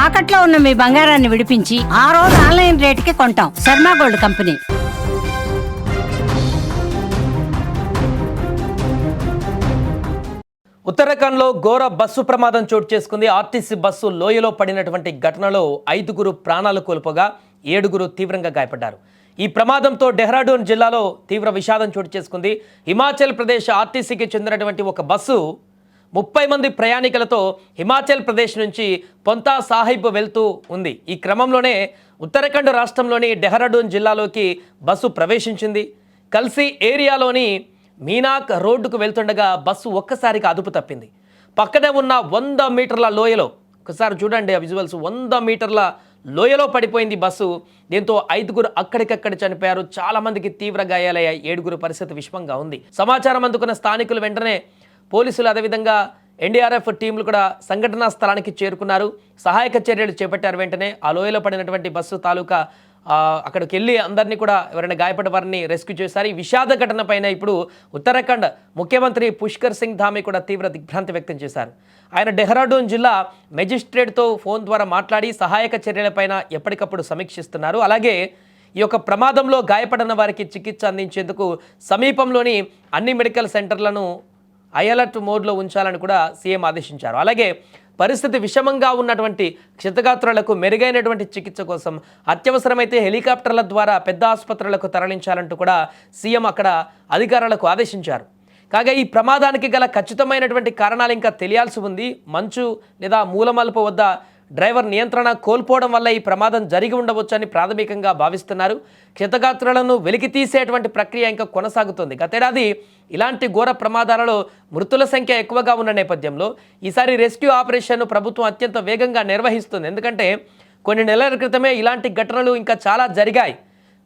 తాకట్లో ఉన్న మీ బంగారాన్ని విడిపించి ఆ రోజు ఆన్లైన్ రేటుకి కొంటాం. Sharma gold company. ఉత్తరాఖండ్లో ఘోర బస్సు ప్రమాదం చోటు చేసుకుంది. ఆర్టీసీ బస్సు లోయలో పడినటువంటి ఘటనలో 5 ప్రాణాలు కోల్పోగా 7 తీవ్రంగా గాయపడ్డారు. ఈ ప్రమాదంతో డెహ్రాడూన్ జిల్లాలో తీవ్ర విషాదం చోటు చేసుకుంది. హిమాచల్ ప్రదేశ్ ఆర్టీసీకి చెందినటువంటి ఒక బస్సు 30 మంది ప్రయాణికులతో హిమాచల్ ప్రదేశ్ నుంచి పొంతా సాహిబ్ వెళ్తూ ఉంది. ఈ క్రమంలోనే ఉత్తరాఖండ్ రాష్ట్రంలోని డెహ్రాడూన్ జిల్లాలోకి బస్సు ప్రవేశించింది. కల్సీ ఏరియాలోని మీనాక్ రోడ్డుకు వెళ్తుండగా బస్సు ఒక్కసారిగా అదుపు తప్పింది. పక్కనే ఉన్న 100 మీటర్ల లోయలో, ఒకసారి చూడండి ఆ విజువల్స్, 100 మీటర్ల లోయలో పడిపోయింది బస్సు. దీంతో 5 అక్కడికక్కడ చనిపోయారు. చాలా మందికి తీవ్ర గాయాలయ్యాయి. 7 పరిస్థితి విషమంగా ఉంది. సమాచారం అందుకున్న స్థానికులు వెంటనే పోలీసులు, అదేవిధంగా ఎన్డీఆర్ఎఫ్ టీంలు కూడా సంఘటనా స్థలానికి చేరుకున్నారు. సహాయక చర్యలు చేపట్టారు. వెంటనే ఆ లోయలో పడినటువంటి బస్సు తాలూకా అక్కడికి వెళ్ళి అందరినీ కూడా ఎవరైనా గాయపడ్డ వారిని రెస్క్యూ చేశారు. ఈ విషాద ఘటన పైన ఇప్పుడు ఉత్తరాఖండ్ ముఖ్యమంత్రి పుష్కర్ సింగ్ ధామీ కూడా తీవ్ర దిగ్భ్రాంతి వ్యక్తం చేశారు. ఆయన డెహ్రాడూన్ జిల్లా మెజిస్ట్రేట్తో ఫోన్ ద్వారా మాట్లాడి సహాయక చర్యలపైన ఎప్పటికప్పుడు సమీక్షిస్తున్నారు. అలాగే ఈ యొక్క ప్రమాదంలో గాయపడిన వారికి చికిత్స అందించేందుకు సమీపంలోని అన్ని మెడికల్ సెంటర్లను అలర్ట్ మోడ్లో ఉంచాలని కూడా సీఎం ఆదేశించారు. అలాగే పరిస్థితి విషమంగా ఉన్నటువంటి క్షతగాత్రులకు మెరుగైనటువంటి చికిత్స కోసం అత్యవసరమైతే హెలికాప్టర్ల ద్వారా పెద్ద ఆసుపత్రులకు తరలించాలంటూ కూడా సీఎం అక్కడ అధికారులకు ఆదేశించారు. కాగా ఈ ప్రమాదానికి గల ఖచ్చితమైనటువంటి కారణాలు ఇంకా తెలియాల్సి ఉంది. మంచు లేదా మూలమలుపు వద్ద డ్రైవర్ నియంత్రణ కోల్పోవడం వల్ల ఈ ప్రమాదం జరిగి ఉండవచ్చని ప్రాథమికంగా భావిస్తున్నారు. క్షతగాత్రులను వెలికి తీసేటువంటి ప్రక్రియ ఇంకా కొనసాగుతుంది. గతేడాది ఇలాంటి ఘోర ప్రమాదాలలో మృతుల సంఖ్య ఎక్కువగా ఉన్న నేపథ్యంలో ఈసారి రెస్క్యూ ఆపరేషన్ను ప్రభుత్వం అత్యంత వేగంగా నిర్వహిస్తుంది. ఎందుకంటే కొన్ని నెలల క్రితమే ఇలాంటి ఘటనలు ఇంకా చాలా జరిగాయి.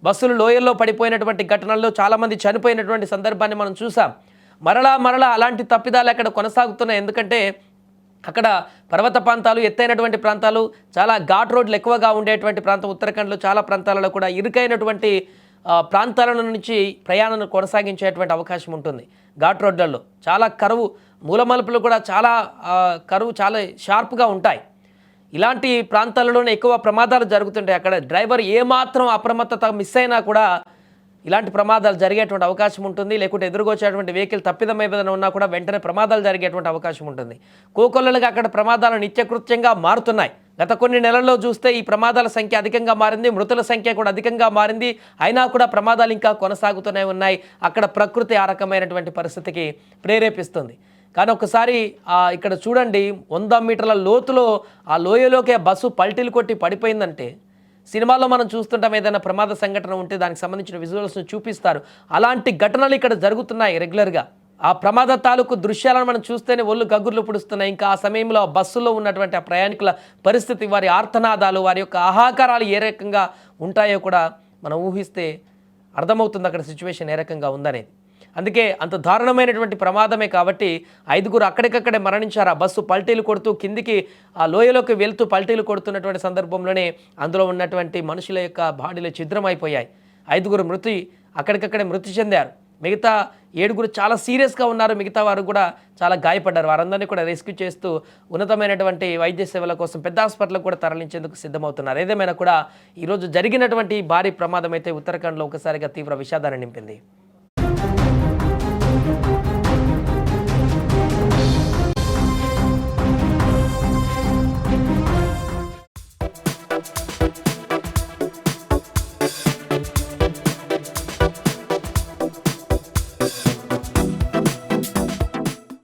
బస్సులు లోయల్లో పడిపోయినటువంటి ఘటనల్లో చాలామంది చనిపోయినటువంటి సందర్భాన్ని మనం చూసాం. మరలా అలాంటి తప్పిదాలు అక్కడ కొనసాగుతున్నాయి. ఎందుకంటే అక్కడ పర్వత ప్రాంతాలు, ఎత్తైనటువంటి ప్రాంతాలు, చాలా ఘాట్ రోడ్లు ఎక్కువగా ఉండేటువంటి ప్రాంతం. ఉత్తరాఖండ్లో చాలా ప్రాంతాలలో కూడా ఇరుకైనటువంటి ప్రాంతాల నుంచి ప్రయాణాన్ని కొనసాగించేటువంటి అవకాశం ఉంటుంది. ఘాట్ రోడ్లలో చాలా కరువు, మూలమలుపులు కూడా చాలా కరువు చాలా షార్ప్గా ఉంటాయి. ఇలాంటి ప్రాంతాలలోనే ఎక్కువ ప్రమాదాలు జరుగుతుంటాయి. అక్కడ డ్రైవర్ ఏమాత్రం అప్రమత్తత మిస్ అయినా కూడా ఇలాంటి ప్రమాదాలు జరిగేటువంటి అవకాశం ఉంటుంది. లేకుంటే ఎదురుకొచ్చేటువంటి వెహికల్ తప్పిదం ఏదైనా ఉన్నా కూడా వెంటనే ప్రమాదాలు జరిగేటువంటి అవకాశం ఉంటుంది. కోకొల్లలుగా అక్కడ ప్రమాదాలు నిత్యకృత్యంగా మారుతున్నాయి. గత కొన్ని నెలల్లో చూస్తే ఈ ప్రమాదాల సంఖ్య అధికంగా మారింది, మృతుల సంఖ్య కూడా అధికంగా మారింది. అయినా కూడా ప్రమాదాలు ఇంకా కొనసాగుతూనే ఉన్నాయి. అక్కడ ప్రకృతి ఆ రకమైనటువంటి పరిస్థితికి ప్రేరేపిస్తుంది. కానీ ఒకసారి ఇక్కడ చూడండి, 100 మీటర్ల లోతులో ఆ లోయలోకి బస్సు పల్టీలు కొట్టి పడిపోయిందంటే, సినిమాల్లో మనం చూస్తుంటాం ఏదైనా ప్రమాద సంఘటన ఉంటే దానికి సంబంధించిన విజువల్స్ను చూపిస్తారు. అలాంటి ఘటనలు ఇక్కడ జరుగుతున్నాయి రెగ్యులర్గా. ఆ ప్రమాద తాలూకు దృశ్యాలను మనం చూస్తేనే ఒళ్ళు గగ్గుర్లు పుడుస్తున్నాయి. ఇంకా ఆ సమయంలో ఆ బస్సులో ఉన్నటువంటి ఆ ప్రయాణికుల పరిస్థితి, వారి ఆర్తనాదాలు, వారి యొక్క ఆహాకారాలు ఏ రకంగా ఉంటాయో కూడా మనం ఊహిస్తే అర్థమవుతుంది అక్కడ సిచ్యువేషన్ ఏ రకంగా ఉందనేది. అందుకే అంత దారుణమైనటువంటి ప్రమాదమే కాబట్టి 5 అక్కడికక్కడే మరణించారు. ఆ బస్సు పల్టీలు కొడుతూ కిందికి ఆ లోయలోకి వెళ్తూ పల్టీలు కొడుతున్నటువంటి సందర్భంలోనే అందులో ఉన్నటువంటి మనుషుల యొక్క బాడీలు ఛిద్రమైపోయాయి. 5 అక్కడికక్కడే మృతి చెందారు. మిగతా 7 చాలా సీరియస్గా ఉన్నారు. మిగతా వారు కూడా చాలా గాయపడ్డారు. వారందరినీ కూడా రెస్క్యూ చేస్తూ ఉన్నతమైనటువంటి వైద్య సేవల కోసం పెద్ద హాస్పిటల్కి కూడా తరలించేందుకు సిద్ధమవుతున్నారు. ఏదేమైనా కూడా ఈరోజు జరిగినటువంటి భారీ ప్రమాదం అయితే ఉత్తరాఖండ్లో ఒకసారిగా తీవ్ర విషాదాన్ని నింపింది.